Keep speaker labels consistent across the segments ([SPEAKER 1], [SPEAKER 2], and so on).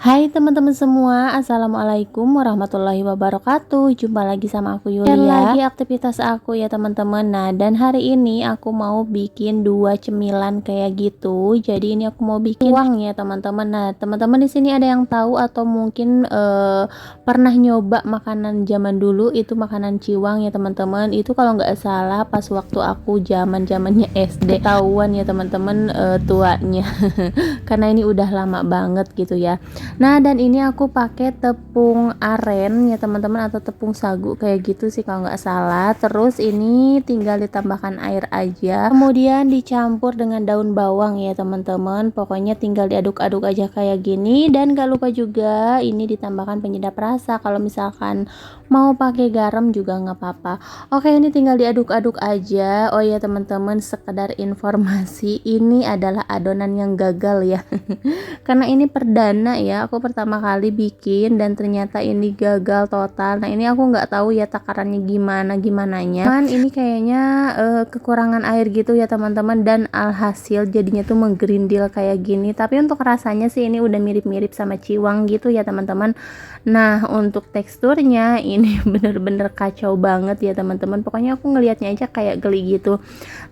[SPEAKER 1] Hai teman-teman semua, Assalamualaikum warahmatullahi wabarakatuh. Jumpa lagi sama aku Yulia. Dan lagi aktivitas aku ya teman-teman. Nah, dan hari ini aku mau bikin dua cemilan kayak gitu. Jadi ini aku mau bikin tuang ya teman-teman. Nah, teman-teman di sini ada yang tahu atau mungkin pernah nyoba makanan zaman dulu, itu makanan ciwang ya teman-teman. Itu kalau nggak salah pas waktu aku zamannya SD. Ketahuan ya teman-teman tuanya. Karena ini udah lama banget gitu ya. Nah, dan ini aku pakai tepung aren ya teman-teman, atau tepung sagu kayak gitu sih kalau nggak salah. Terus ini tinggal ditambahkan air aja, kemudian dicampur dengan daun bawang ya teman-teman. Pokoknya tinggal diaduk-aduk aja kayak gini. Dan gak lupa juga ini ditambahkan penyedap rasa, kalau misalkan mau pakai garam juga nggak apa-apa. Oke, ini tinggal diaduk-aduk aja. Oh ya teman-teman, sekedar informasi, ini adalah adonan yang gagal ya. Karena ini perdana ya, aku pertama kali bikin dan ternyata ini gagal total. Nah, ini aku nggak tahu ya takarannya gimananya. Cuman ini kayaknya kekurangan air gitu ya teman-teman, dan alhasil jadinya tuh menggerindil kayak gini. Tapi untuk rasanya sih ini udah mirip-mirip sama ciwang gitu ya teman-teman. Nah, untuk teksturnya ini bener-bener kacau banget ya teman-teman. Pokoknya aku ngelihatnya aja kayak geli gitu.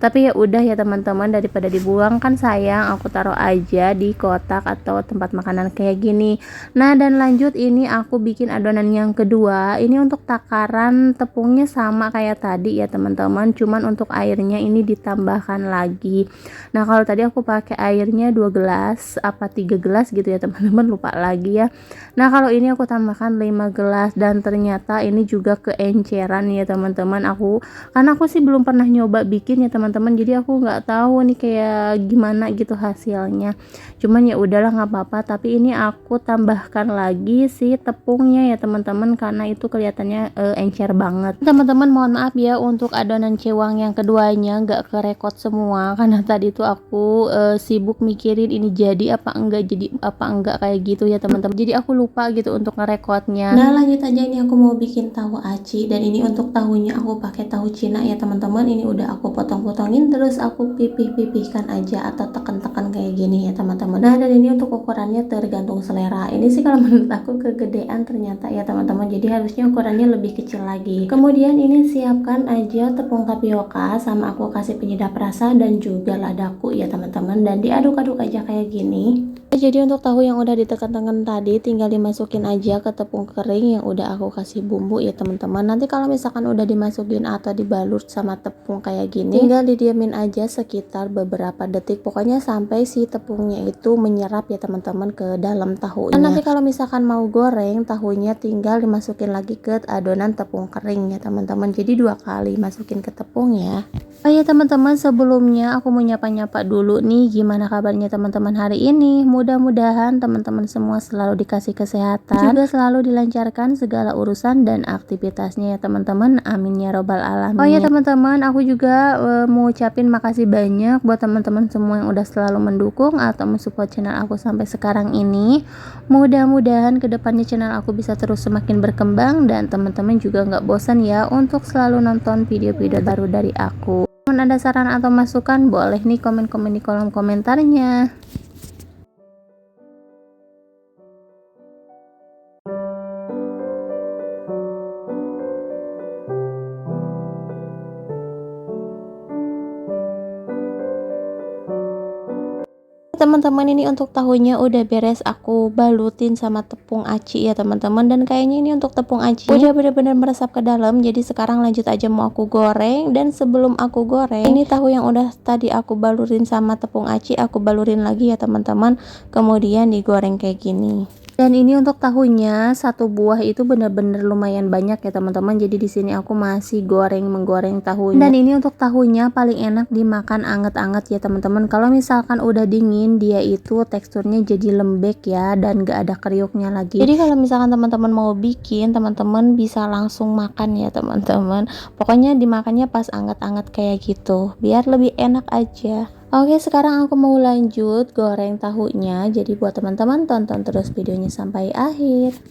[SPEAKER 1] Tapi ya udah ya teman-teman, daripada dibuang kan sayang, aku taruh aja di kotak atau tempat makanan kayak gini. Nah, dan lanjut ini aku bikin adonan yang kedua. Ini untuk takaran tepungnya sama kayak tadi ya teman-teman, cuman untuk airnya ini ditambahkan lagi. Nah, kalau tadi aku pakai airnya 2 gelas apa 3 gelas gitu ya teman-teman, lupa lagi ya. Nah, kalau ini aku tambahkan 5 gelas, dan ternyata ini juga keenceran ya teman-teman. Karena aku sih belum pernah nyoba bikin ya teman-teman, jadi aku nggak tahu nih kayak gimana gitu hasilnya. Cuman ya udahlah, nggak apa-apa. Tapi ini aku tambahkan lagi si tepungnya ya teman-teman, karena itu kelihatannya encer banget. Teman-teman mohon maaf ya untuk adonan cewang yang keduanya nggak kerekot semua, karena tadi tuh aku sibuk mikirin ini jadi apa enggak kayak gitu ya teman-teman. Jadi aku lupa gitu untuk ngerekotnya. Nah, lanjut aja, ini aku mau bikin tahu aci, dan ini untuk tahunya aku pakai tahu Cina ya teman-teman. Ini udah aku potong-potongin, terus aku pipih-pipihkan aja atau tekan-tekan kayak gini ya teman-teman. Nah, dan ini untuk ukurannya tergantung selera. Ini sih kalau menurut aku kegedean ternyata ya teman-teman, jadi harusnya ukurannya lebih kecil lagi. Kemudian ini siapkan aja tepung tapioka, sama aku kasih penyedap rasa dan juga ladaku ya teman-teman, dan diaduk-aduk aja kayak gini. Jadi untuk tahu yang udah ditekan-tekan tadi tinggal dimasukin aja ke tepung kering yang udah aku kasih bumbu ya teman-teman. Nanti kalau misalkan udah dimasukin atau dibalut sama tepung kayak gini, tinggal didiamin aja sekitar beberapa detik, pokoknya sampai si tepungnya itu menyerap ya teman-teman ke dalam tahunya. Dan nanti kalau misalkan mau goreng tahunya, tinggal dimasukin lagi ke adonan tepung kering ya teman-teman. Jadi 2 kali masukin ke tepung ya. Oh ya teman-teman, sebelumnya aku mau nyapa-nyapa dulu nih, gimana kabarnya teman-teman hari ini? Mudah-mudahan teman-teman semua selalu dikasih kesehatan, juga selalu dilancarkan segala urusan dan aktivitasnya ya teman-teman. Amin ya robbal alamin. Oh ya teman-teman, aku juga mau ucapin makasih banyak buat teman-teman semua yang udah selalu mendukung atau mensupport channel aku sampai sekarang ini. Mudah-mudahan kedepannya channel aku bisa terus semakin berkembang, dan teman-teman juga nggak bosan ya untuk selalu nonton video-video baru dari aku. Ada saran atau masukan, boleh nih komen-komen di kolom komentarnya. Teman-teman, ini untuk tahunya udah beres aku balutin sama tepung aci ya teman-teman, dan kayaknya ini untuk tepung aci udah bener-bener meresap ke dalam. Jadi sekarang lanjut aja mau aku goreng, dan sebelum aku goreng ini tahu yang udah tadi aku balurin sama tepung aci, aku balurin lagi ya teman-teman, kemudian digoreng kayak gini. Dan ini untuk tahunya satu buah itu bener-bener lumayan banyak ya teman-teman. Jadi di sini aku masih menggoreng tahunya. Dan ini untuk tahunya paling enak dimakan anget-anget ya teman-teman. Kalau misalkan udah dingin, dia itu teksturnya jadi lembek ya, dan gak ada kriuknya lagi. Jadi kalau misalkan teman-teman mau bikin, teman-teman bisa langsung makan ya teman-teman. Pokoknya dimakannya pas anget-anget kayak gitu, biar lebih enak aja. Oke, sekarang aku mau lanjut goreng tahunya. Jadi buat teman-teman tonton terus videonya sampai akhir.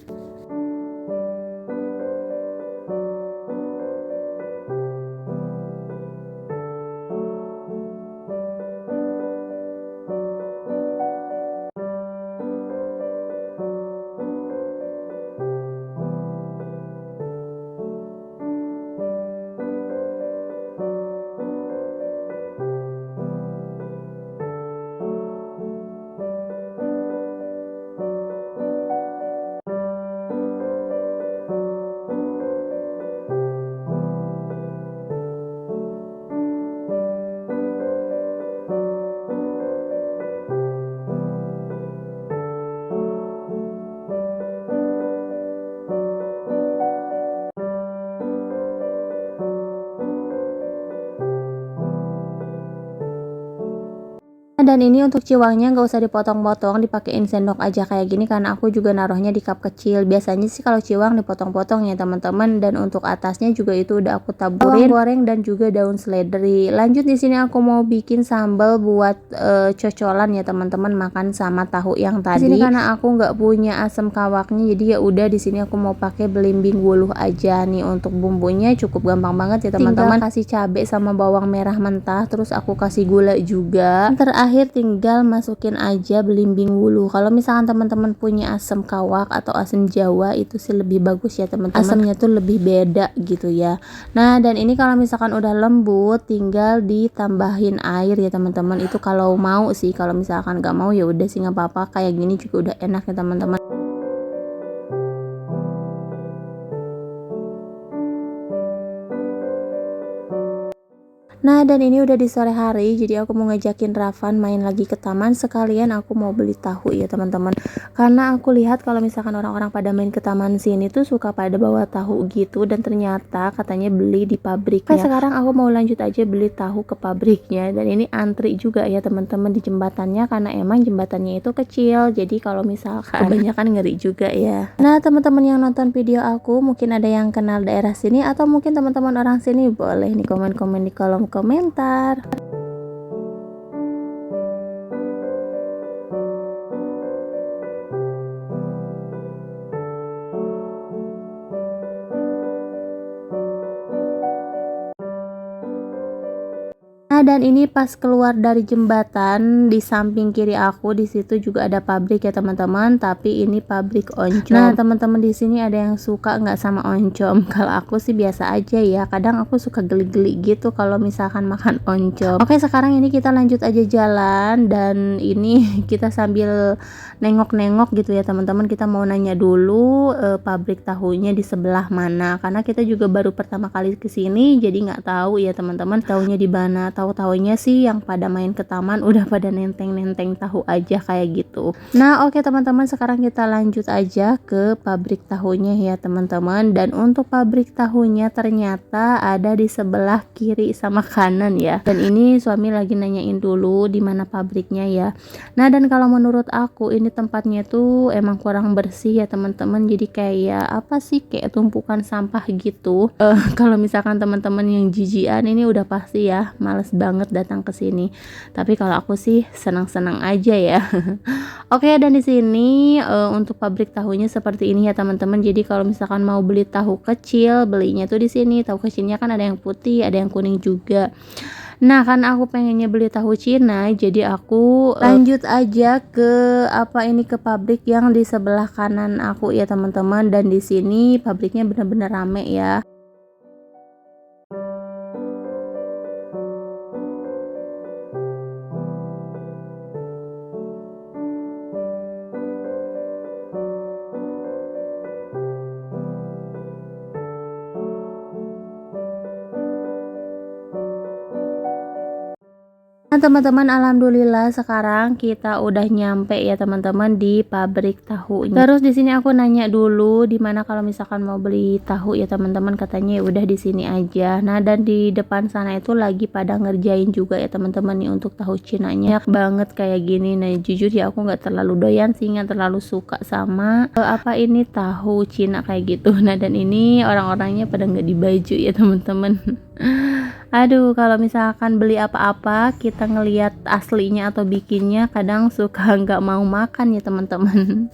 [SPEAKER 1] Dan ini untuk ciwangnya nggak usah dipotong-potong, dipakein sendok aja kayak gini karena aku juga naruhnya di cup kecil. Biasanya sih kalau ciwang dipotong-potong ya teman-teman. Dan untuk atasnya juga itu udah aku taburin bawang goreng dan juga daun seledri. Lanjut di sini aku mau bikin sambal buat cocolan ya teman-teman, makan sama tahu yang tadi. Di sini karena aku nggak punya asam kawaknya, jadi ya udah di sini aku mau pakai belimbing wuluh aja nih. Untuk bumbunya cukup gampang banget ya teman-teman. Kasih cabai sama bawang merah mentah, terus aku kasih gula juga. Terakhir tinggal masukin aja belimbing wuluh. Kalau misalkan teman-teman punya asam kawak atau asam jawa itu sih lebih bagus ya teman-teman. Asamnya tuh lebih beda gitu ya. Nah, dan ini kalau misalkan udah lembut tinggal ditambahin air ya teman-teman. Itu kalau mau sih, kalau misalkan nggak mau ya udah sih nggak apa-apa. Kayak gini juga udah enak ya teman-teman. Nah, dan ini udah di sore hari, jadi aku mau ngajakin Rafan main lagi ke taman, sekalian aku mau beli tahu ya teman-teman. Karena aku lihat kalau misalkan orang-orang pada main ke taman sini tuh suka pada bawa tahu gitu, dan ternyata katanya beli di pabriknya. Sekarang aku mau lanjut aja beli tahu ke pabriknya, dan ini antri juga ya teman-teman di jembatannya karena emang jembatannya itu kecil, jadi kalau misalkan kebanyakan ngeri juga ya. Nah, teman-teman yang nonton video aku mungkin ada yang kenal daerah sini atau mungkin teman-teman orang sini, boleh nih komen-komen di kolom komentar. Nah, dan ini pas keluar dari jembatan di samping kiri aku di situ juga ada pabrik ya teman-teman, tapi ini pabrik oncom. Nah, teman-teman di sini ada yang suka nggak sama oncom? Kalau aku sih biasa aja ya. Kadang aku suka geli-geli gitu kalau misalkan makan oncom. Oke, sekarang ini kita lanjut aja jalan, dan ini kita sambil nengok-nengok gitu ya teman-teman. Kita mau nanya dulu pabrik tahunya di sebelah mana, karena kita juga baru pertama kali kesini, jadi nggak tahu ya teman-teman tahunya di mana. Tahu-taunya sih yang pada main ke taman udah pada nenteng-nenteng tahu aja kayak gitu. Nah, oke teman-teman, sekarang kita lanjut aja ke pabrik tahunya ya teman-teman. Dan untuk pabrik tahunya ternyata ada di sebelah kiri sama kanan ya. Dan ini suami lagi nanyain dulu di mana pabriknya ya. Nah, dan kalau menurut aku ini tempatnya tuh emang kurang bersih ya teman-teman. Jadi kayak apa sih, kayak tumpukan sampah gitu. Kalau misalkan teman-teman yang jijian ini udah pasti ya males banget datang ke sini. Tapi kalau aku sih senang-senang aja ya. Oke, dan di sini untuk pabrik tahunya seperti ini ya teman-teman. Jadi kalau misalkan mau beli tahu kecil, belinya tuh di sini. Tahu kecilnya kan ada yang putih, ada yang kuning juga. Nah, kan aku pengennya beli tahu Cina, jadi aku lanjut aja ke ke pabrik yang di sebelah kanan aku ya teman-teman. Dan di sini pabriknya benar-benar rame ya. Nah teman-teman, alhamdulillah sekarang kita udah nyampe ya teman-teman di pabrik tahunya. Terus di sini aku nanya dulu di mana kalau misalkan mau beli tahu ya teman-teman, katanya ya udah di sini aja. Nah, dan di depan sana itu lagi pada ngerjain juga ya teman-teman nih untuk tahu Cinanya. Banyak banget kayak gini. Nah, jujur ya aku nggak terlalu doyan sih, nggak terlalu suka sama ini tahu Cina kayak gitu. Nah, dan ini orang-orangnya pada nggak di baju ya teman-teman. Aduh, kalau misalkan beli apa-apa kita ngelihat aslinya atau bikinnya kadang suka nggak mau makan ya teman-teman.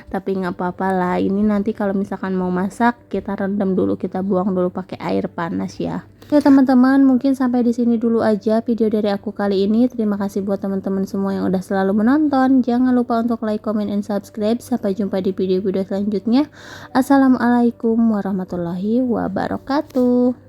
[SPEAKER 1] Tapi nggak apa-apa lah, ini nanti kalau misalkan mau masak kita rendam dulu, kita buang dulu pakai air panas ya. Oke teman-teman, mungkin sampai di sini dulu aja video dari aku kali ini. Terima kasih buat teman-teman semua yang udah selalu menonton. Jangan lupa untuk like, comment, and subscribe. Sampai jumpa di video-video selanjutnya. Assalamualaikum warahmatullahi wabarakatuh.